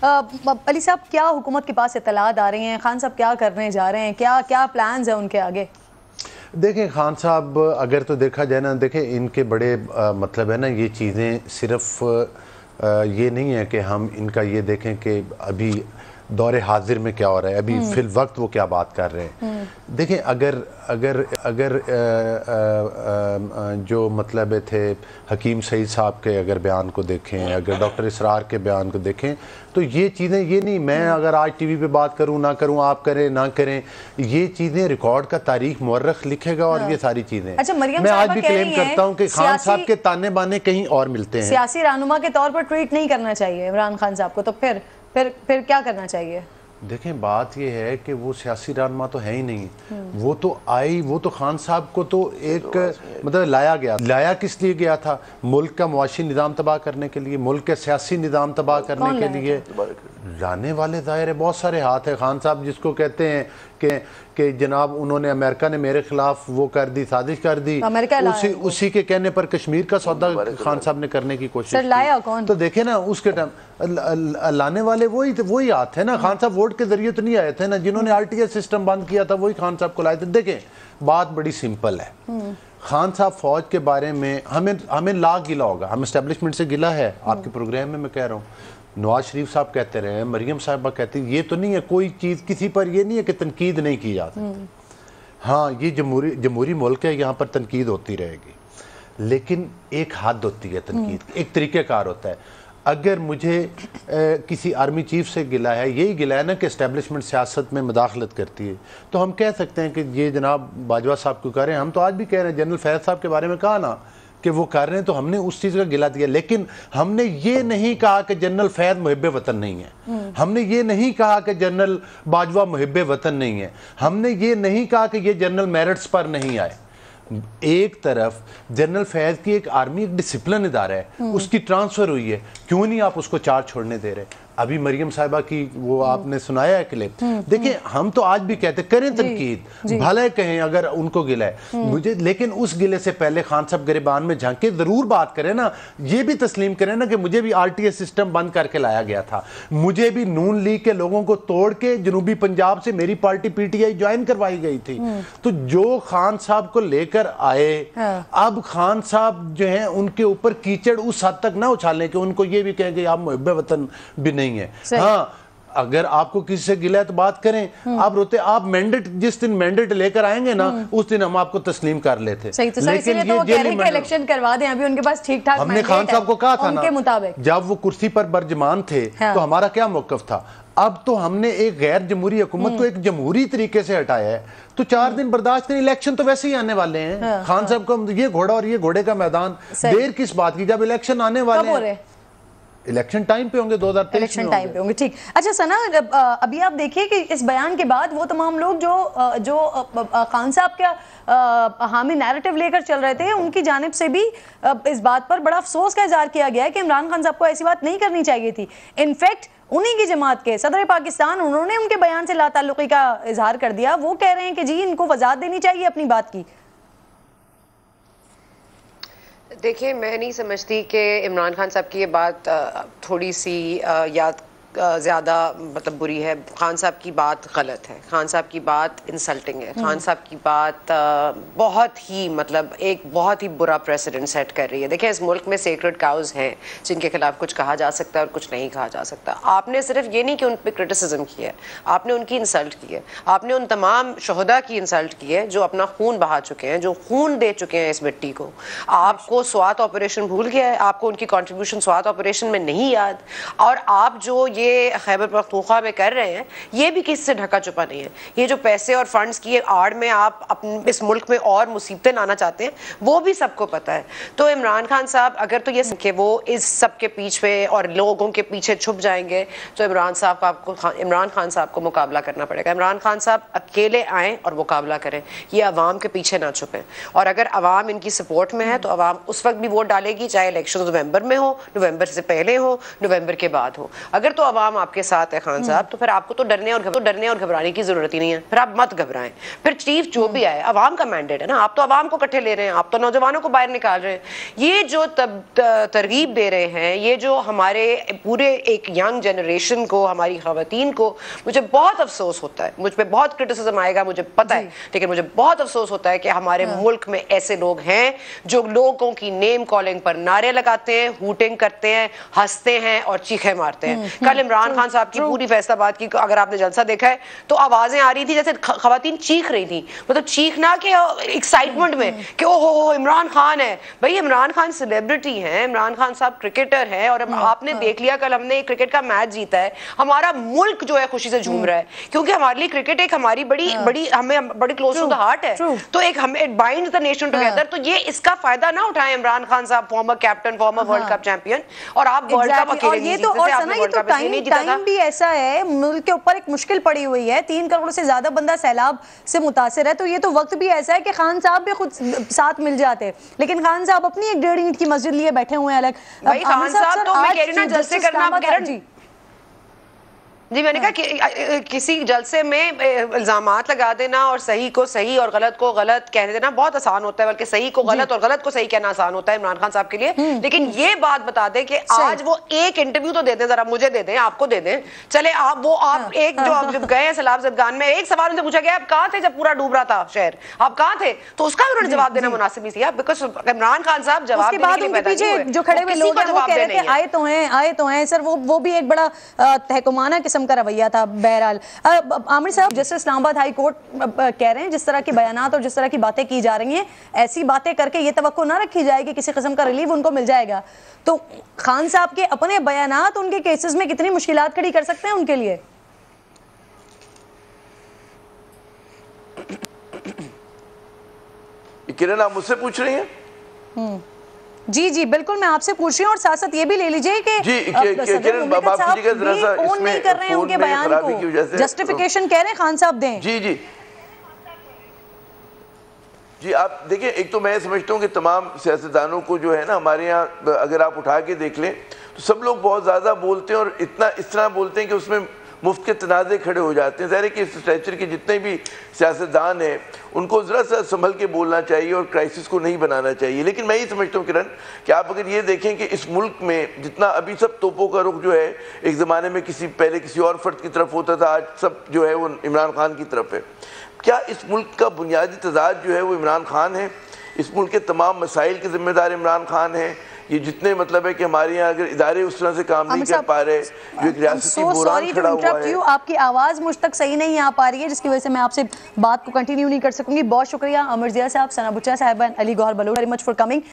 علی صاحب کیا حکومت کے پاس اطلاعات آ رہی ہیں؟ خان صاحب کیا کرنے جا رہے ہیں؟ کیا پلانز ہیں ان کے آگے؟ دیکھیں خان صاحب اگر تو دیکھا جائے نا، دیکھیں ان کے بڑے مطلب ہے نا، یہ چیزیں صرف یہ نہیں ہے کہ ہم ان کا یہ دیکھیں کہ ابھی دور حاضر میں کیا ہو رہا ہے، ابھی فی الوقت وہ کیا بات کر رہے ہیں. دیکھیں اگر جو مطلب تھے حکیم سعید صاحب کے اگر بیان کو دیکھیں، اگر ڈاکٹر اسرار کے بیان کو دیکھیں، تو یہ چیزیں یہ نہیں میں اگر آج ٹی وی پہ بات کروں نہ کروں، آپ کریں نہ کریں، یہ چیزیں ریکارڈ کا تاریخ مورخ لکھے گا. اور یہ ساری چیزیں میں آج بھی کلیم کرتا ہوں کہ خان صاحب کے تانے بانے کہیں اور ملتے ہیں. سیاسی رہنما کے طور پر ٹویٹ نہیں کرنا چاہیے عمران خان صاحب کو، تو پھر کیا کرنا چاہیے؟ دیکھیں بات یہ ہے کہ وہ سیاسی رہنما تو ہے ہی نہیں. وہ تو خان صاحب کو تو ایک مطلب لایا کس لیے گیا تھا؟ ملک کا معاشی نظام تباہ کرنے کے لیے، ملک کا سیاسی نظام تباہ کرنے کے لیے. لانے والے ظاہر ہے بہت سارے ہاتھ ہیں. خان صاحب جس کو کہتے ہیں کہ جناب انہوں نے امریکہ نے میرے خلاف وہ کر دی، سازش کر دی، اسی کے کہنے پر کشمیر کا سودا خان صاحب نے کرنے کی کوشش کی. تو دیکھیں نا اس کے ٹائم لانے والے وہی ہاتھ ہیں نا. خان صاحب ووٹ کے ذریعے تو نہیں آئے تھے نا. جنہوں نے RTI سسٹم بند کیا تھا وہی خان صاحب کو لائے تھے. دیکھیں بات بڑی سمپل ہے. خان صاحب فوج کے بارے میں ہمیں گلا ہوگا، ہم اسٹیبلشمنٹ سے گلا ہے. آپ کے پروگرام میں کہہ رہا ہوں، نواز شریف صاحب کہتے رہے ہیں، مریم صاحبہ کہتی ہیں، یہ تو نہیں ہے کوئی چیز کسی پر یہ نہیں ہے کہ تنقید نہیں کی جا سکتی. ہاں یہ جمہوری ملک ہے، یہاں پر تنقید ہوتی رہے گی، لیکن ایک حد ہوتی ہے تنقید، ایک طریقہ کار ہوتا ہے. اگر مجھے کسی آرمی چیف سے گلا ہے، یہی گلا ہے نا کہ اسٹیبلشمنٹ سیاست میں مداخلت کرتی ہے، تو ہم کہہ سکتے ہیں کہ یہ جناب باجوہ صاحب کو کہہ رہے ہیں. ہم تو آج بھی کہہ رہے ہیں، جنرل فیض صاحب کے بارے میں کہا نا کہ وہ کر رہے ہیں، تو ہم نے اس چیز کا گلا دیا. لیکن ہم نے یہ نہیں کہا کہ جنرل فیض محب وطن نہیں ہے. ہم نے یہ نہیں کہا کہ جنرل باجوہ محب وطن نہیں ہے. ہم نے یہ نہیں کہا کہ یہ جنرل میرٹس پر نہیں آئے. ایک طرف جنرل فیض کی ایک آرمی ایک ڈسپلن ادارہ ہے، اس کی ٹرانسفر ہوئی ہے، کیوں نہیں آپ اس کو چارج چھوڑنے دے رہے؟ ابھی مریم صاحبہ کی وہ آپ نے سنایا ہے کلپ. دیکھیں ہم تو آج بھی کہتے کریں تنقید، بھلے کہیں اگر ان کو گلا ہے مجھے، لیکن اس گلے سے پہلے خان صاحب گریبان میں جھانک کے ضرور بات کریں نا. یہ بھی تسلیم کریں نا کہ مجھے بھی RTI سسٹم بند کر کے لایا گیا تھا، مجھے بھی نون لیگ کے لوگوں کو توڑ کے جنوبی پنجاب سے میری پارٹی PTI جوائن کروائی گئی تھی. تو جو خان صاحب کو لے کر آئے، اب خان صاحب جو ہیں ان کے اوپر کیچڑ اس حد تک نہ اچھالیں کہ ان کو یہ بھی کہیں کہ آپ محب وطن بھی نہیں ہے. ہاں اگر آپ کو کسی سے گلا ہے تو بات کریں. آپ روتے آپ مینڈیٹ جس دن مینڈیٹ لے کر آئیں گے نا اس دن ہم آپ کو تسلیم کر لیتے. لیکن یہ جیلی الیکشن کروا دیں، ابھی ان کے پاس ٹھیک ٹھاک ہم نے خان صاحب کو کہا تھا نا جب وہ کرسی پر برجمان تھے تو ہمارا کیا موقف تھا. اب تو ہم نے ایک غیر جمہوری حکومت کو ایک جمہوری طریقے سے ہٹایا ہے، تو 4 دن برداشت کریں. الیکشن تو ویسے ہی آنے والے ہیں. خان صاحب کو یہ گھوڑا اور یہ گھوڑے کا میدان، دیر کس بات کی؟ جب الیکشن آنے والے ہیں، الیکشن ٹائم پہ ہوں گے، 2023 الیکشن ٹائم پہ ہوں گے. ٹھیک. اچھا ثنا، ابھی آپ دیکھیے کہ اس بیان کے بعد وہ تمام لوگ جو خان صاحب کا حامی نیریٹو لے کر چل رہے تھے، ان کی جانب سے بھی اس بات پر بڑا افسوس کا اظہار کیا گیا ہے کہ عمران خان صاحب کو ایسی بات نہیں کرنی چاہیے تھی. انفیکٹ انہی کی جماعت کے صدر پاکستان، انہوں نے ان کے بیان سے لا تعلقی کا اظہار کر دیا. وہ کہہ رہے ہیں کہ جی ان کو وضاحت دینی چاہیے اپنی بات کی. دیکھیں میں نہیں سمجھتی کہ عمران خان صاحب کی یہ بات تھوڑی سی زیادہ مطلب بری ہے. خان صاحب کی بات غلط ہے، خان صاحب کی بات انسلٹنگ ہے، خان صاحب کی بات بہت ہی مطلب ایک بہت ہی برا پریسیڈنٹ سیٹ کر رہی ہے. دیکھیں اس ملک میں سیکرڈ کاؤز ہیں جن کے خلاف کچھ کہا جا سکتا ہے اور کچھ نہیں کہا جا سکتا. آپ نے صرف یہ نہیں کہ ان پہ کرٹیسزم کیا ہے، آپ نے ان کی انسلٹ کی ہے. آپ نے ان تمام شہداء کی انسلٹ کی ہے جو اپنا خون بہا چکے ہیں، جو خون دے چکے ہیں اس مٹی کو. آپ کو سوات آپریشن بھول گیا ہے، آپ کو ان کی کنٹریبیوشن سوات آپریشن میں نہیں یاد. اور آپ جو یہ خیبر پختونخوا میں کر رہے ہیں یہ بھی کسی سے ڈھکا چھپا نہیں ہے. یہ جو پیسے اور فنڈز کی آڑ میں آپ اس ملک میں اور مصیبتیں لانا چاہتے ہیں وہ بھی سب کو پتہ ہے. تو عمران خان صاحب اگر تو یہ کہ وہ اس سب کے پیچھے اور لوگوں کے پیچھے چھپ جائیں گے تو عمران خان صاحب کو مقابلہ کرنا پڑے گا. عمران خان صاحب اکیلے آئیں اور مقابلہ کریں، یہ عوام کے پیچھے نہ چھپیں. اور اگر عوام ان کی سپورٹ میں ہے تو عوام اس وقت بھی ووٹ ڈالے گی، چاہے الیکشن نومبر میں ہو، نومبر سے پہلے ہو، نومبر کے بعد ہو. اگر تو عوام آپ کے ساتھ ہے خان صاحب تو پھر آپ کو تو ڈرنے اور گھبرانے کی ضرورت ہی نہیں ہے. پھر آپ مت گھبرائیں. پھر چیف جو بھی آئے عوام کا مینڈیٹ ہے نا, آپ تو عوام کو اکٹھے لے رہے ہیں, آپ تو نوجوانوں کو باہر نکال رہے ہیں. یہ جو ترغیب دے رہے ہیں, یہ جو ہمارے پورے ایک ینگ جنریشن کو, ہماری خواتین کو, مجھے بہت افسوس ہوتا ہے. مجھ پہ بہت کرٹیسزم آئے گا مجھے پتہ ہے, لیکن مجھے بہت افسوس ہوتا ہے کہ ہمارے ملک میں ایسے لوگ ہیں جو لوگوں کی نیم کالنگ پر نعرے لگاتے ہیں, ہوٹنگ کرتے ہیں, ہنستے ہیں اور چیخیں مارتے ہیں. کل عمران خان صاحب کی پوری فیصل آباد کی اگر آپ نے جلسہ دیکھا ہے تو آوازیں آ رہی تھی جیسے خواتین چیخ رہی تھیں, مطلب چیخنا کہ ایکسائٹمنٹ میں کہ اوہ ہو عمران خان ہے. بھائی عمران خان سیلیبریٹی ہیں, عمران خان صاحب کرکٹر ہیں, اور آپ نے دیکھ لیا کل ہم نے کرکٹ کا میچ جیتا ہے, ہمارا ملک جو ہے خوشی سے جھوم رہا ہے, کیونکہ ہمارے لیے کرکٹ ایک ہماری بڑی ہمیں بڑی کلوز ٹو دا ہارٹ ہے. تو ایک ہم اٹ بائنڈز دا نیشن ٹوگیدر. تو یہ اس کا فائدہ نہ اٹھائیں عمران خان صاحب, former captain, former world cup champion, اور آپ ورلڈ کپ اکیلے نہیں جیتے تھے. آپ نے ورلڈ کپ نہیں جیتا تھا. ٹائم بھی ایسا ہے, ملک کے اوپر ایک مشکل پڑی ہوئی ہے, 3 کروڑ سے زیادہ بندہ سیلاب سے متاثر ہے, تو یہ تو وقت بھی ایسا ہے کہ خان صاحب بھی خود ساتھ مل جاتے, لیکن خان صاحب اپنی ایک 1.5 اینٹ کی مسجد لیے بیٹھے ہوئے ہیں الگ. بھائی خان صاحب تو میں کہہ رہی نا جلسے کرنا جی میں نے کہا کہ کسی جلسے میں الزامات لگا دینا اور صحیح کو صحیح اور غلط کو غلط کہہ دینا بہت آسان ہوتا ہے, بلکہ صحیح کو غلط اور غلط کو صحیح کہنا آسان ہوتا ہے عمران خان صاحب کے لیے. لیکن یہ بات بتا دیں کہ آج وہ ایک انٹرویو تو دے دیں, ذرا مجھے دے دیں, آپ کو دے دیں, چلے آپ ایک جو آپ جب گئے ہیں سیلاب زدگان میں, ایک سوال ان سے پوچھا گیا آپ کہاں تھے جب پورا ڈوب رہا تھا شہر, آپ کہاں تھے, تو اس کا انہوں نے جواب دینا مناسب نہیں تھا, بیکاز عمران خان صاحب جواب دینے کے لیے پیدا نہیں ہوئے. جو کھڑے ہوئے لوگ ہیں وہ کہہ رہے تھے آئے تو ہیں سر, وہ بھی ایک بڑا تحکمانہ قسم کا رویہ تھا. بہرحال عامر صاحب, جس اسلام آباد ہائی کورٹ کہہ رہے ہیں جس طرح کے بیانات اور جس طرح کی باتیں کی جا رہی ہیں, ایسی باتیں کر کے یہ توقع نہ رکھی جائے کہ کسی قسم کا ریلیف ان کو مل جائے گا. تو خان صاحب کے اپنے بیانات ان کے کیسز میں کتنی مشکلات کھڑی کر سکتے ہیں ان کے لیے؟ کرن آپ مجھ سے پوچھ رہی ہیں؟ جی جی بالکل, میں آپ سے پوچھ رہی ہوں, اور ساتھ ساتھ یہ بھی لے لیجئے کہ صدر مملکت صاحب بھی اون نہیں کر رہے ہیں ان کے بیان کو, جسٹیفیکیشن کہہ رہے ہیں خان صاحب دیں. جی آپ دیکھیں, ایک تو میں سمجھتا ہوں کہ تمام سیاستدانوں کو جو ہے نا ہمارے یہاں اگر آپ اٹھا کے دیکھ لیں تو سب لوگ بہت زیادہ بولتے ہیں, اور اس طرح بولتے ہیں کہ اس میں مفت کے تنازع کھڑے ہو جاتے ہیں. ظاہر ہے کہ اس اسٹیچر کے جتنے بھی سیاستدان ہیں ان کو ذرا سا سنبھل کے بولنا چاہیے اور کرائسس کو نہیں بنانا چاہیے. لیکن میں یہ سمجھتا ہوں کرن کہ آپ اگر یہ دیکھیں کہ اس ملک میں جتنا ابھی سب توپوں کا رخ جو ہے ایک زمانے میں پہلے کسی اور فرد کی طرف ہوتا تھا, آج سب جو ہے وہ عمران خان کی طرف ہے. کیا اس ملک کا بنیادی تضاد جو ہے وہ عمران خان ہے؟ اس ملک کے تمام مسائل کے ذمہ دار عمران خان ہیں. یہ جتنے مطلب ہے کہ ہمارے یہاں اگر ادارے اس طرح سے کام نہیں کر پا رہے, جو ایک ریاستی بحران کھڑا ہوا ہے. آپ کی آواز مجھ تک صحیح نہیں آ پا رہی ہے, جس کی وجہ سے میں آپ سے بات کو کنٹینیو نہیں کر سکوں گی. بہت شکریہ عمر ضیاء صاحب, ثنا بچہ صاحبہ, Ali Gohar Baloch, very much for coming.